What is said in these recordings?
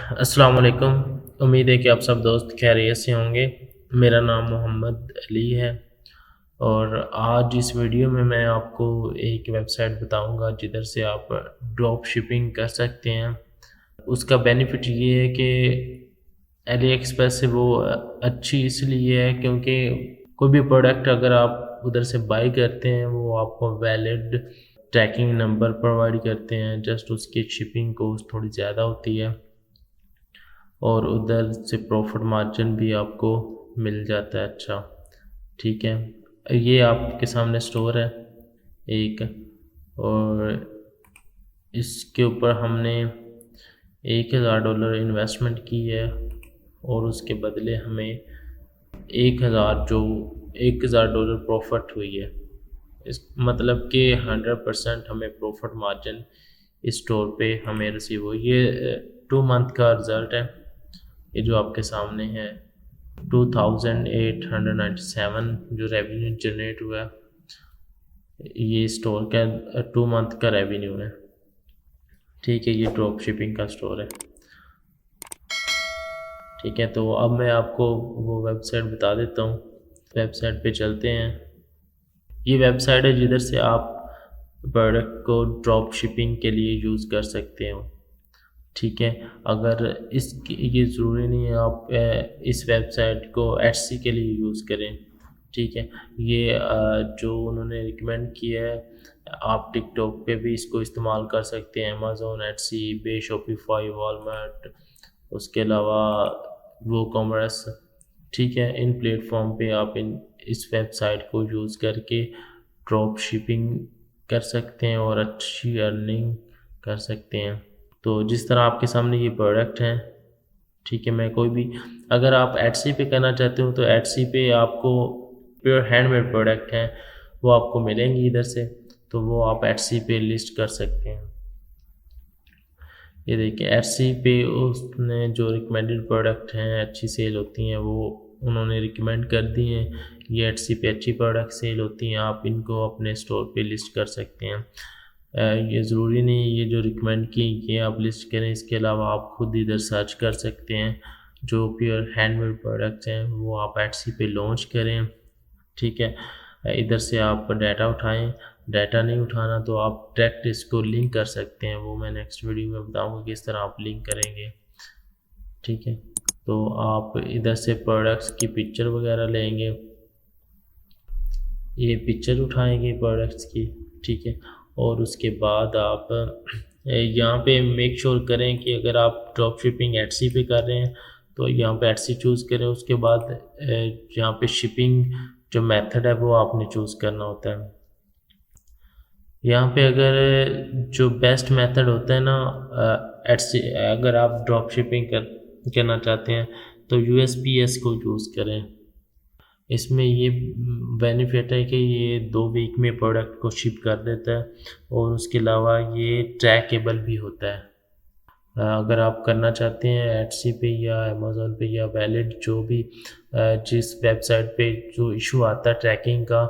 अस्सलाम वालेकुम। उम्मीद है कि आप सब दोस्त खैरियत से होंगे। मेरा नाम मोहम्मद अली है और आज इस वीडियो में मैं आपको एक वेबसाइट बताऊंगा जिधर से आप ड्रॉप शिपिंग कर सकते हैं। उसका बेनिफिट ये है कि अली एक्सप्रेस से वो अच्छी इसलिए है क्योंकि कोई भी प्रोडक्ट अगर आप उधर से बाई करते हैं वो आपको वैलिड ट्रैकिंग नंबर प्रोवाइड करते हैं। जस्ट उसकी शिपिंग कॉस्ट थोड़ी ज़्यादा होती है और उधर से प्रॉफिट मार्जिन भी आपको मिल जाता है। अच्छा, ठीक है। ये आपके सामने स्टोर है एक, और इसके ऊपर हमने $1000 इन्वेस्टमेंट की है और उसके बदले हमें 1000 प्रॉफिट हुई है। इस मतलब कि 100% हमें प्रॉफिट मार्जिन इस स्टोर पे हमें रिसीव हुई। ये 2 मंथ का रिज़ल्ट है, ये जो आपके सामने है 2897 जो रेवेन्यू जनरेट हुआ है, ये स्टोर का 2 मंथ का रेवेन्यू है। ठीक है, ये ड्रॉप शिपिंग का स्टोर है। ठीक है, तो अब मैं आपको वो वेबसाइट बता देता हूँ। वेबसाइट पे चलते हैं। ये वेबसाइट है जिधर से आप प्रोडक्ट को ड्रॉप शिपिंग के लिए यूज़ कर सकते हो। ठीक है, अगर इसकी ये ज़रूरी नहीं है आप इस वेबसाइट को एटसी के लिए यूज़ करें। ठीक है, ये जो उन्होंने रिकमेंड किया है, आप टिकटॉक पे भी इसको इस्तेमाल कर सकते हैं, अमेज़ॉन, एटसी, बे, शॉपिफाई, वॉलमार्ट, उसके अलावा वो कॉमर्स। ठीक है, इन प्लेटफॉर्म पे आप इस वेबसाइट को यूज़ करके ड्रॉप शिपिंग कर सकते हैं और अच्छी अर्निंग कर सकते हैं। तो जिस तरह आपके सामने ये प्रोडक्ट हैं, ठीक है, मैं कोई भी अगर आप एटसी पे करना चाहते हो तो एटसी पे आपको प्योर हैंडमेड प्रोडक्ट हैं वो आपको मिलेंगी इधर से, तो वो आप एटसी पे लिस्ट कर सकते हैं। ये देखिए, एटसी पे उसने जो रिकमेंडेड प्रोडक्ट हैं अच्छी सेल होती हैं वो उन्होंने रिकमेंड कर दी हैं। ये एटसी पे अच्छी प्रोडक्ट सेल होती हैं, आप इनको अपने स्टोर पे लिस्ट कर सकते हैं। ये ज़रूरी नहीं ये जो रिकमेंड की ये आप लिस्ट करें, इसके अलावा आप खुद इधर सर्च कर सकते हैं। जो प्योर हैंडमेड प्रोडक्ट्स हैं वो आप एटसी पे लॉन्च करें। ठीक है, इधर से आप डाटा उठाएं। डाटा नहीं उठाना तो आप डायरेक्ट इसको लिंक कर सकते हैं, वो मैं नेक्स्ट वीडियो में बताऊंगा किस तरह आप लिंक करेंगे। ठीक है, तो आप इधर से प्रोडक्ट्स की पिक्चर वगैरह लेंगे, ये पिक्चर उठाएंगे प्रोडक्ट्स की। ठीक है, और उसके बाद आप यहाँ पे मेक श्योर करें कि अगर आप ड्रॉप शिपिंग एटसी पे कर रहे हैं तो यहाँ पे एटसी चूज़ करें। उसके बाद यहाँ पे शिपिंग जो मेथड है वो आपने चूज़ करना होता है। यहाँ पे अगर जो बेस्ट मेथड होता है ना एटसी, अगर आप ड्रॉप शिपिंग करना चाहते हैं तो यूएसपीएस को यूज़ करें। इसमें ये बेनिफिट है कि ये 2 वीक में प्रोडक्ट को शिप कर देता है और उसके अलावा ये ट्रैकेबल भी होता है। अगर आप करना चाहते हैं एटसी पे या अमेज़ोन पे या वैलिड जो भी जिस वेबसाइट पे जो इशू आता है ट्रैकिंग का,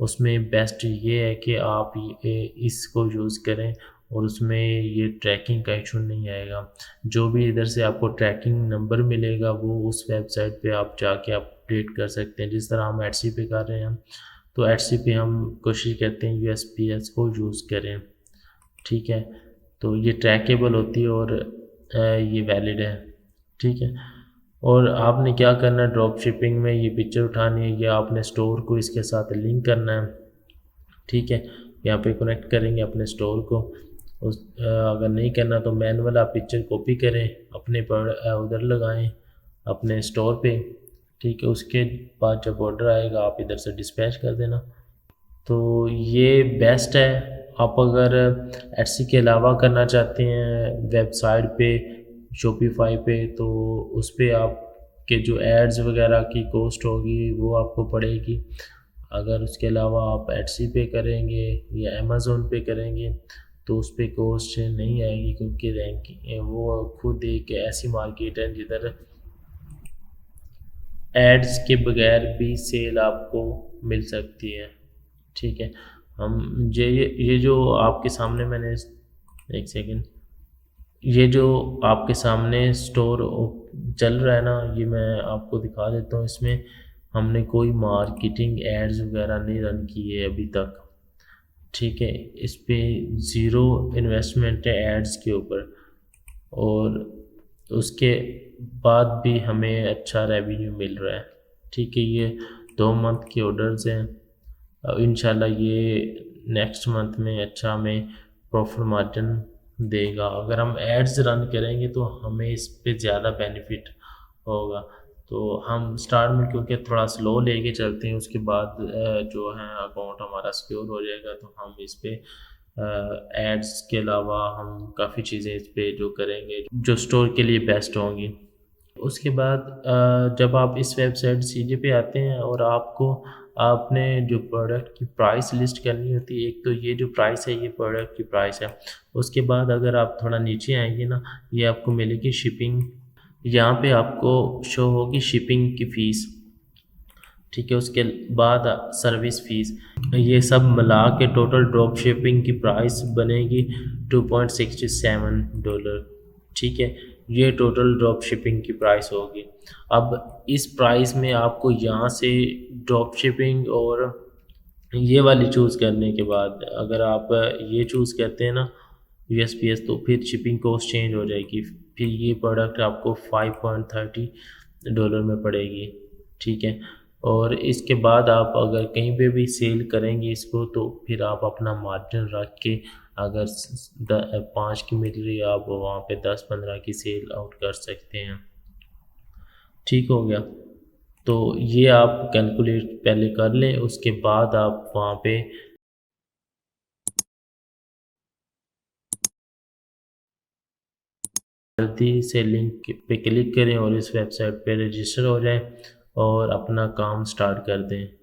उसमें बेस्ट ये है कि आप इसको यूज़ करें और उसमें ये ट्रैकिंग का इशू नहीं आएगा। जो भी इधर से आपको ट्रैकिंग नंबर मिलेगा वो उस वेबसाइट पे आप जाके अपडेट कर सकते हैं। जिस तरह हम एटसी पे कर रहे हैं तो एटसी पे हम कोशिश करते हैं यूएसपीएस को यूज़ करें। ठीक है, तो ये ट्रैकेबल होती है और ये वैलिड है। ठीक है, और आपने क्या करना है ड्रॉप शिपिंग में, ये पिक्चर उठानी है या आपने स्टोर को इसके साथ लिंक करना है। ठीक है, यहाँ पे कनेक्ट करेंगे अपने स्टोर को। अगर नहीं करना तो मैनुअल आप पिक्चर कॉपी करें, अपने पर उधर लगाएं अपने स्टोर पे। ठीक है, उसके बाद जब ऑर्डर आएगा आप इधर से डिस्पैच कर देना। तो ये बेस्ट है। आप अगर एटसी के अलावा करना चाहते हैं वेबसाइट पे शॉपिफाई पे तो उस पर आपके जो एड्स वगैरह की कॉस्ट होगी वो आपको पड़ेगी। अगर उसके अलावा आप एटसी पे करेंगे या अमेज़ोन पे करेंगे तो उस पर कॉस्ट नहीं आएगी, क्योंकि रैंकिंग वो खुद एक ऐसी मार्केट है जिधर एड्स के बगैर भी सेल आपको मिल सकती है। ठीक है, हम ये जो आपके सामने मैंने एक सेकंड, ये जो आपके सामने स्टोर चल रहा है ना, ये मैं आपको दिखा देता हूँ। इसमें हमने कोई मार्केटिंग एड्स वगैरह नहीं रन की है अभी तक, ठीक है। इस पे ज़ीरो इन्वेस्टमेंट है एड्स के ऊपर, और उसके बाद भी हमें अच्छा रेवेन्यू मिल रहा है, ठीक है। ये 2 मंथ के ऑर्डर्स हैं। इंशाल्लाह ये नेक्स्ट मंथ में अच्छा हमें प्रॉफिट मार्जिन देगा। अगर हम एड्स रन करेंगे तो हमें इस पे ज़्यादा बेनिफिट होगा। तो हम स्टार्ट में क्योंकि थोड़ा स्लो लेके चलते हैं, उसके बाद जो है अकाउंट हमारा सिक्योर हो जाएगा, तो हम इस पे एड्स के अलावा हम काफ़ी चीज़ें इस पे जो करेंगे जो स्टोर के लिए बेस्ट होंगी। उसके बाद जब आप इस वेबसाइट सीजे पे आते हैं और आपको आपने जो प्रोडक्ट की प्राइस लिस्ट करनी होती है, एक तो ये जो प्राइस है ये प्रोडक्ट की प्राइस है। उसके बाद अगर आप थोड़ा नीचे आएंगे ना, ये आपको मिलेगी शिपिंग। यहाँ पे आपको शो होगी शिपिंग की फ़ीस, ठीक है। उसके बाद सर्विस फीस, ये सब मिला के टोटल ड्रॉप शिपिंग की प्राइस बनेगी $2.67, ठीक है। ये टोटल ड्रॉप शिपिंग की प्राइस होगी। अब इस प्राइस में आपको यहाँ से ड्रॉप शिपिंग और ये वाली चूज़ करने के बाद अगर आप ये चूज़ करते हैं ना यूएसपीएस, तो फिर शिपिंग कॉस्ट चेंज हो जाएगी। फिर ये प्रोडक्ट आपको $5.30 में पड़ेगी, ठीक है। और इसके बाद आप अगर कहीं पे भी सेल करेंगे इसको, तो फिर आप अपना मार्जिन रख के अगर 5 की मिल रही है, आप वहाँ पे 10-15 की सेल आउट कर सकते हैं, ठीक हो गया। तो ये आप कैलकुलेट पहले कर लें, उसके बाद आप वहाँ पे जल्दी से लिंक पे क्लिक करें और इस वेबसाइट पे रजिस्टर हो जाएं और अपना काम स्टार्ट कर दें।